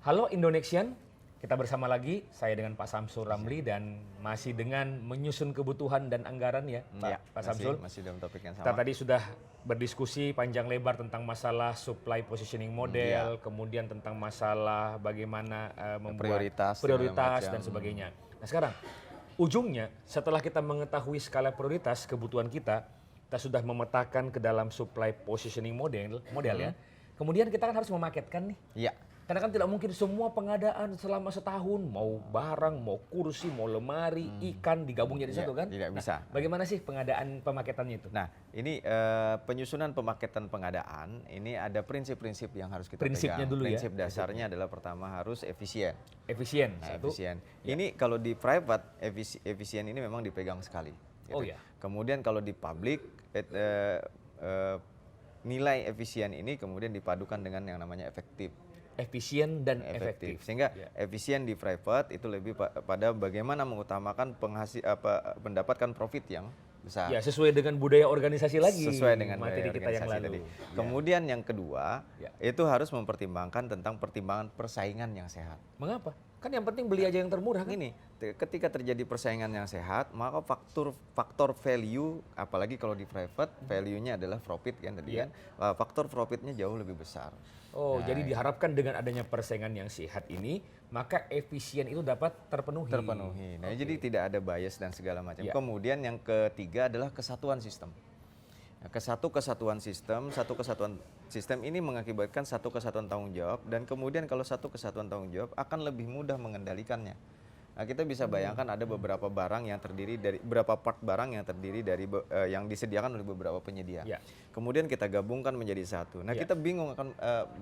Halo Indonesian, kita bersama lagi, saya dengan Pak Samsul Ramli dan masih dengan menyusun kebutuhan dan anggaran ya Pak Samsul. Masih dalam topik yang Kita sama. tadi sudah berdiskusi panjang lebar tentang masalah supply positioning model, kemudian tentang masalah bagaimana membuat Prioritas, prioritas segala dan macam. sebagainya. Nah sekarang, ujungnya setelah kita mengetahui skala prioritas kebutuhan kita sudah memetakan ke dalam supply positioning model ya. Kemudian kita kan harus memaketkan nih. Iya. Karena kan tidak mungkin semua pengadaan selama setahun, mau barang, mau kursi, mau lemari, ikan digabung jadi satu kan? Tidak bisa. Bagaimana sih pengadaan pemaketannya itu? Nah, ini penyusunan pemaketan pengadaan, ini ada prinsip-prinsip yang harus kita Prinsipnya pegang. dulu ya? Prinsip dasarnya adalah pertama harus efisien. Efisien, Nah, satu. efisien. Ini kalau di private, efisien ini memang dipegang sekali. Oh ya. Kemudian kalau di public, nilai efisien ini kemudian dipadukan dengan yang namanya efektif. Efisien dan efektif. Sehingga efisien di private itu lebih pada bagaimana mengutamakan mendapatkan profit yang besar. Ya, sesuai dengan budaya organisasi lagi. Sesuai dengan materi budaya kita yang organisasi lalu. tadi. Kemudian yang kedua, itu harus mempertimbangkan tentang pertimbangan persaingan yang sehat. Mengapa? Kan yang penting beli aja yang termurah kan? Ini ketika terjadi persaingan yang sehat, maka faktor value, apalagi kalau di private, value-nya adalah profit kan tadi kan, faktor profitnya jauh lebih besar. Oh, jadi diharapkan dengan adanya persaingan yang sehat ini, maka efisien itu dapat terpenuhi. Nah, jadi tidak ada bias dan segala macam. Ya. Kemudian yang ketiga adalah kesatuan sistem. Nah, satu kesatuan sistem ini mengakibatkan satu kesatuan tanggung jawab, dan kemudian kalau satu kesatuan tanggung jawab akan lebih mudah mengendalikannya. Nah, kita bisa bayangkan ada beberapa barang yang terdiri dari beberapa part barang yang terdiri dari yang disediakan oleh beberapa penyedia. Ya. Kemudian kita gabungkan menjadi satu. Nah, kita bingung akan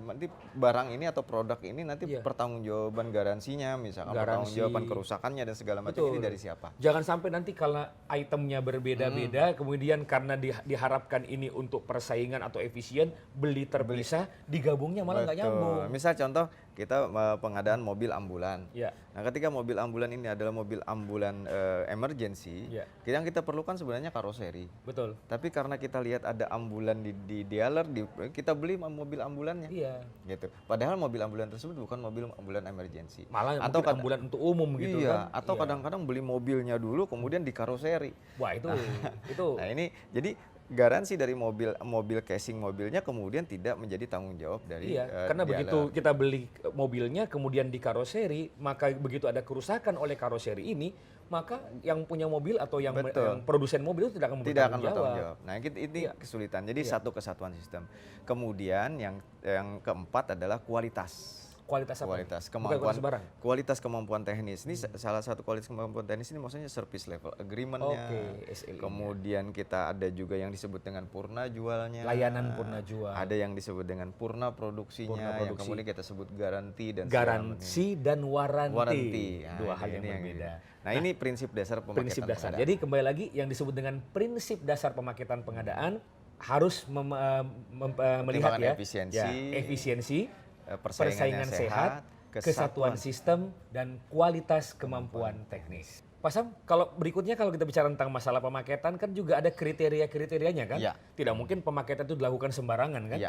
nanti barang ini atau produk ini nanti pertanggungjawaban garansinya, misalkan pertanggungjawaban kerusakannya dan segala macam ini dari siapa? Jangan sampai nanti kalau itemnya berbeda-beda, kemudian karena diharapkan ini untuk persaingan atau efisien, beli terpisah, digabungnya malah nggak nyambung. Misal contoh kita pengadaan mobil ambulan. Ya. Nah, ketika mobil ambulan ini adalah mobil ambulan emergency, yang kita perlukan sebenarnya karoseri. Betul. Tapi karena kita lihat ada ambulan di dealer, kita beli mobil ambulannya. Iya. Gitu. Padahal mobil ambulan tersebut bukan mobil ambulan emergency. Malah atau ambulan untuk umum gitu kan. Atau kadang-kadang beli mobilnya dulu kemudian dikaroseri. Wah, itu. Nah, ini jadi garansi dari mobil casing mobilnya kemudian tidak menjadi tanggung jawab dari karena begitu kita beli mobilnya kemudian dikaroseri, maka begitu ada kerusakan oleh karoseri ini, maka yang punya mobil atau yang produsen mobil itu tidak akan bertanggung jawab. Nah, ini kesulitan. Jadi satu kesatuan sistem. Kemudian yang keempat adalah kualitas. Kualitas apa? Kualitas kemampuan teknis. Ini salah satu kualitas kemampuan teknis ini maksudnya service level agreement-nya. Kemudian kita ada juga yang disebut dengan purna jualnya. Layanan purna jual. Ada yang disebut dengan purna produksinya. Yang kemudian kita sebut garansi dan waranti. Dua hal yang berbeda. Nah, ini prinsip dasar pemaketan pengadaan. Jadi kembali lagi yang disebut dengan prinsip dasar pemaketan pengadaan harus melihat efisiensi, persaingan sehat, kesatuan sistem, dan kualitas kemampuan teknis. Pak Sam, kalau berikutnya kalau kita bicara tentang masalah pemaketan kan juga ada kriteria-kriterianya kan? Tidak mungkin pemaketan itu dilakukan sembarangan kan?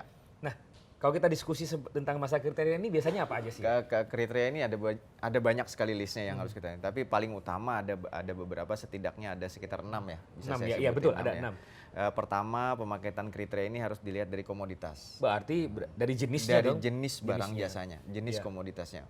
Nah, kalau kita diskusi tentang masalah kriteria ini biasanya apa aja sih? Kriteria ini ada banyak sekali listnya yang harus kita, tapi paling utama ada beberapa, setidaknya ada sekitar 6 ya. Bisa 6 ya, betul, ada 6. Pertama, pemaketan kriteria ini harus dilihat dari komoditas. Berarti dari jenisnya dong? Dari jenis barang jasanya, jenis komoditasnya.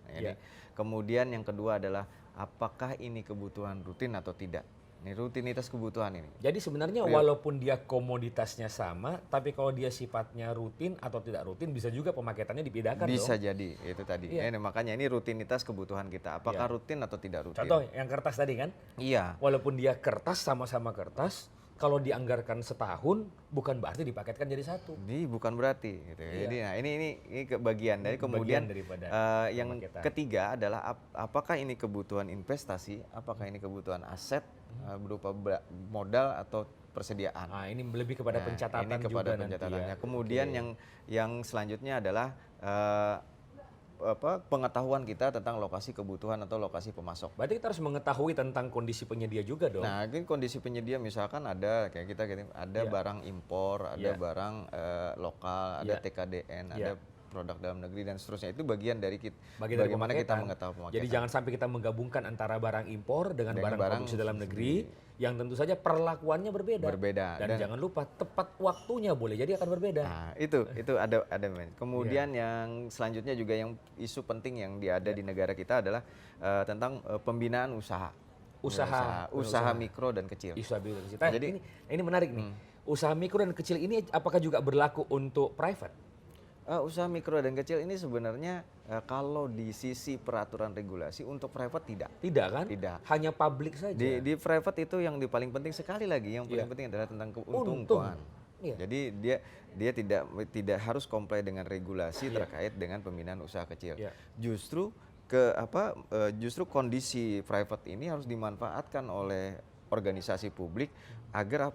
Kemudian yang kedua adalah apakah ini kebutuhan rutin atau tidak. Ini rutinitas kebutuhan ini. Jadi sebenarnya walaupun dia komoditasnya sama, tapi kalau dia sifatnya rutin atau tidak rutin, bisa juga pemaketannya dibedakan dong. Bisa jadi, itu tadi. Makanya ini rutinitas kebutuhan kita. Apakah rutin atau tidak rutin. Contoh yang kertas tadi kan? Iya. Walaupun dia kertas, sama-sama kertas, kalau dianggarkan setahun, bukan berarti dipaketkan jadi satu. Ini bukan berarti. Gitu. Jadi ini kebagian dari kemudian yang ketiga adalah apakah ini kebutuhan investasi, apakah ini kebutuhan aset berupa modal atau persediaan. Nah, ini lebih kepada pencatatan ini kepada juga pencatatannya. Kemudian yang selanjutnya adalah pengetahuan kita tentang lokasi kebutuhan atau lokasi pemasok. Berarti kita harus mengetahui tentang kondisi penyedia juga dong. Nah, ini kondisi penyedia misalkan ada kayak kita ada barang impor, ada barang lokal, ada TKDN, ada produk dalam negeri dan seterusnya. Itu bagian dari bagaimana kita mengetahui pemaketan. Jadi jangan sampai kita menggabungkan antara barang impor dengan barang produksi dalam negeri yang tentu saja perlakuannya berbeda. Dan jangan lupa tepat waktunya boleh jadi akan berbeda. Nah, itu ada Kemudian yang selanjutnya juga yang isu penting yang ada di negara kita adalah tentang pembinaan usaha mikro dan kecil. Nah, jadi ini menarik nih. Usaha mikro dan kecil ini apakah juga berlaku untuk private? Usaha mikro dan kecil ini sebenarnya kalau di sisi peraturan regulasi untuk private tidak. Tidak kan? Tidak. Hanya publik saja. Di private itu yang paling penting sekali lagi, yang paling penting adalah tentang keuntungan. Jadi dia tidak harus comply dengan regulasi terkait dengan pembinaan usaha kecil. Justru justru kondisi private ini harus dimanfaatkan oleh organisasi publik agar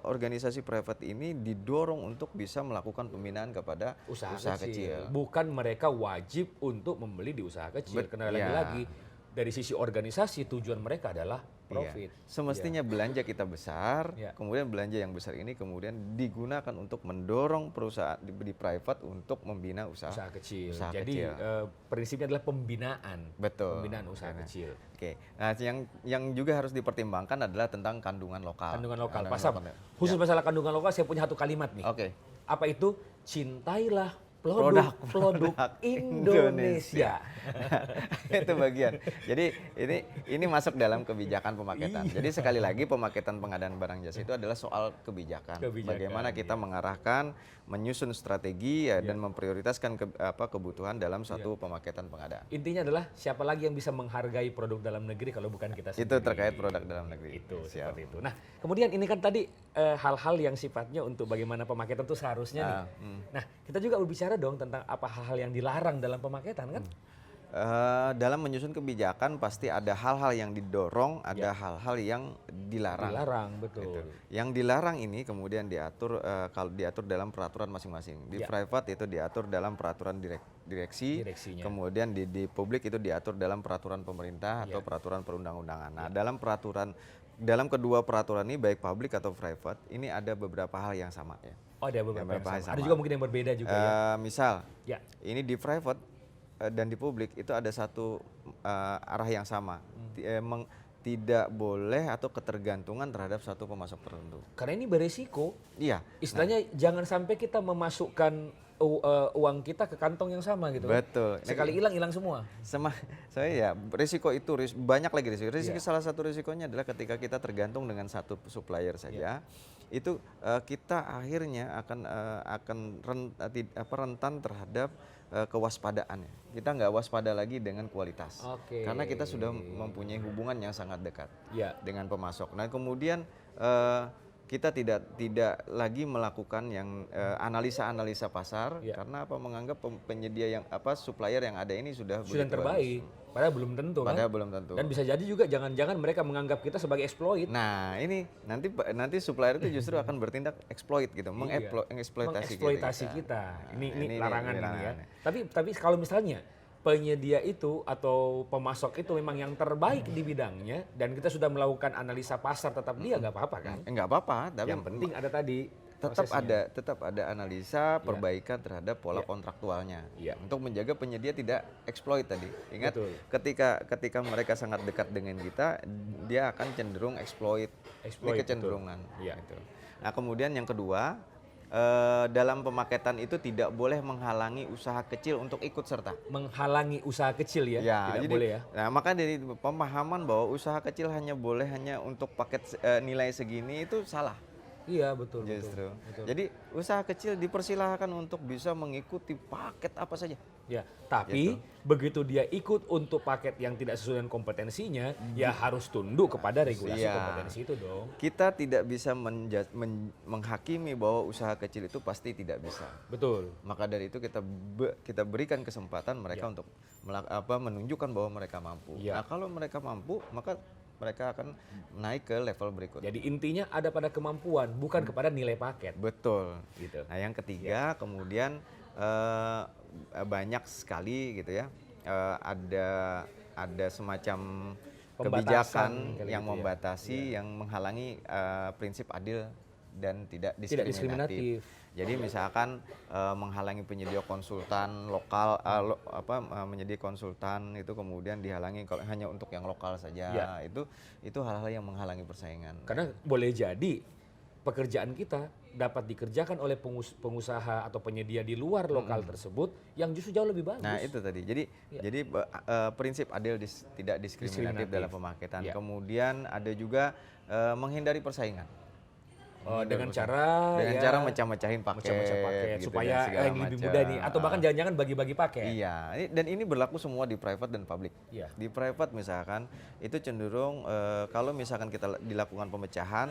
organisasi private ini didorong untuk bisa melakukan pembinaan kepada usaha kecil. Bukan mereka wajib untuk membeli di usaha kecil. Karena lagi-lagi dari sisi organisasi tujuan mereka adalah profit. Semestinya belanja kita besar, kemudian belanja yang besar ini kemudian digunakan untuk mendorong perusahaan di private untuk membina usaha kecil. Jadi prinsipnya adalah pembinaan. Betul. Pembinaan usaha kecil. Oke. Nah, yang juga harus dipertimbangkan adalah tentang kandungan lokal. Khusus masalah kandungan lokal saya punya satu kalimat nih. Oke. Apa itu? Cintailah produk Indonesia. Itu bagian. Jadi ini masuk dalam kebijakan pemaketan. Jadi sekali lagi pemaketan pengadaan barang jasa itu adalah soal kebijakan. Bagaimana kita mengarahkan, menyusun strategi dan memprioritaskan kebutuhan dalam satu pemaketan pengadaan. Intinya adalah siapa lagi yang bisa menghargai produk dalam negeri kalau bukan kita sendiri. Itu terkait produk dalam negeri. Itu seperti itu. Nah, kemudian ini kan tadi hal-hal yang sifatnya untuk bagaimana pemaketan itu seharusnya nih. Nah, kita juga berbicara dong tentang apa hal-hal yang dilarang dalam pemaketan kan? Dalam menyusun kebijakan pasti ada hal-hal yang didorong, ada hal-hal yang dilarang. Dilarang, betul. Gitu. Yang dilarang ini kemudian diatur kalau diatur dalam peraturan masing-masing. Di private itu diatur dalam peraturan direksinya. Kemudian di publik itu diatur dalam peraturan pemerintah atau peraturan perundang-undangan. Nah, dalam kedua peraturan ini baik publik atau private ini ada beberapa hal yang sama ya. Oh, ada beberapa hal yang sama. Ada juga mungkin yang berbeda juga Misal, ini di private dan di publik itu ada satu arah yang sama. Tidak boleh atau ketergantungan terhadap satu pemasok tertentu. Karena ini beresiko. Iya. Istilahnya jangan sampai kita memasukkan uang kita ke kantong yang sama gitu. Betul. Sekali hilang semua. Risiko itu banyak lagi risiko. Salah satu risikonya adalah ketika kita tergantung dengan satu supplier saja, itu kita akhirnya akan rentan terhadap kewaspadaan. Kita nggak waspada lagi dengan kualitas. Karena kita sudah mempunyai hubungan yang sangat dekat dengan pemasok. Nah, kemudian kita tidak lagi melakukan yang analisa pasar karena menganggap penyedia yang supplier yang ada ini sudah terbaik. Padahal belum tentu kan? Belum tentu. Dan bisa jadi juga jangan-jangan mereka menganggap kita sebagai exploit. Nah, ini nanti supplier itu justru akan bertindak exploit gitu, mengeksploitasi kita. Ini larangan ini ya. Tapi kalau misalnya penyedia itu atau pemasok itu memang yang terbaik di bidangnya dan kita sudah melakukan analisa pasar tetap dia nggak apa-apa kan? Nggak apa-apa, tapi yang penting ada tadi tetap ada analisa perbaikan terhadap pola kontraktualnya untuk menjaga penyedia tidak exploit tadi. Ingat, ketika mereka sangat dekat dengan kita, dia akan cenderung exploit. Ini kecenderungan. Gitu. Nah, kemudian yang kedua, dalam pemaketan itu tidak boleh menghalangi usaha kecil untuk ikut serta. Menghalangi usaha kecil tidak boleh ya. Nah, maka dari pemahaman bahwa usaha kecil hanya untuk paket nilai segini itu salah. Iya, betul. Jadi usaha kecil dipersilahkan untuk bisa mengikuti paket apa saja. Ya, tapi begitu dia ikut untuk paket yang tidak sesuai dengan kompetensinya, ya harus tunduk kepada regulasi kompetensi itu dong. Kita tidak bisa menghakimi bahwa usaha kecil itu pasti tidak bisa. Betul. Maka dari itu kita berikan kesempatan mereka untuk menunjukkan bahwa mereka mampu. Nah, kalau mereka mampu, maka mereka akan naik ke level berikutnya. Jadi intinya ada pada kemampuan, bukan kepada nilai paket. Betul. Gitu. Nah, yang ketiga kemudian banyak sekali gitu ya, ada semacam kebijakan yang membatasi, yang menghalangi prinsip adil dan tidak diskriminatif. Jadi misalkan menghalangi penyedia konsultan lokal, menjadi konsultan itu kemudian dihalangi kalau hanya untuk yang lokal saja, itu hal-hal yang menghalangi persaingan. Karena boleh jadi pekerjaan kita dapat dikerjakan oleh pengusaha atau penyedia di luar lokal tersebut yang justru jauh lebih bagus. Nah itu tadi. Jadi prinsip adil tidak diskriminatif dalam pemakaian. Kemudian ada juga menghindari persaingan. Dengan cara mecah-mecahin paket gitu, supaya ini lebih mudah nih, atau bahkan jangan-jangan bagi-bagi paket. Iya, dan ini berlaku semua di private dan public. Di private misalkan itu cenderung kalau misalkan kita dilakukan pemecahan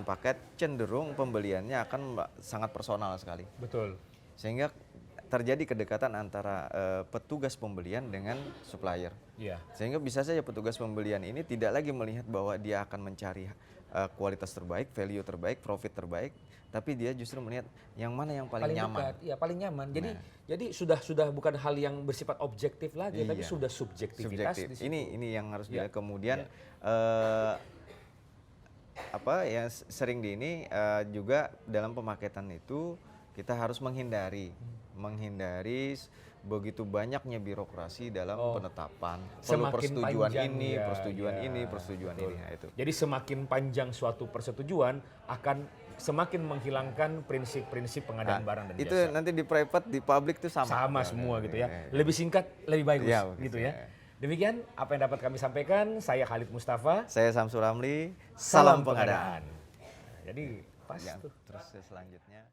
paket, cenderung pembeliannya akan sangat personal sekali. Betul. Sehingga terjadi kedekatan antara petugas pembelian dengan supplier. Sehingga bisa saja petugas pembelian ini tidak lagi melihat bahwa dia akan mencari kualitas terbaik, value terbaik, profit terbaik, tapi dia justru melihat yang mana yang paling nyaman. Paling nyaman. Jadi sudah bukan hal yang bersifat objektif lagi, tapi sudah subjektivitas di situ. Ini yang harus dilihat. Kemudian yang sering juga dalam pemaketan itu kita harus menghindari begitu banyaknya birokrasi dalam penetapan. Perlu persetujuan ini, persetujuan ini. Nah, itu. Jadi semakin panjang suatu persetujuan akan semakin menghilangkan prinsip-prinsip pengadaan barang dan jasa. Itu nanti di private, di public itu sama semua gitu ya. Lebih singkat, lebih bagus gitu ya. Demikian apa yang dapat kami sampaikan. Saya Khalid Mustafa. Saya Samsul Ramli. Salam pengadaan. Jadi pas tuh. Terus selanjutnya.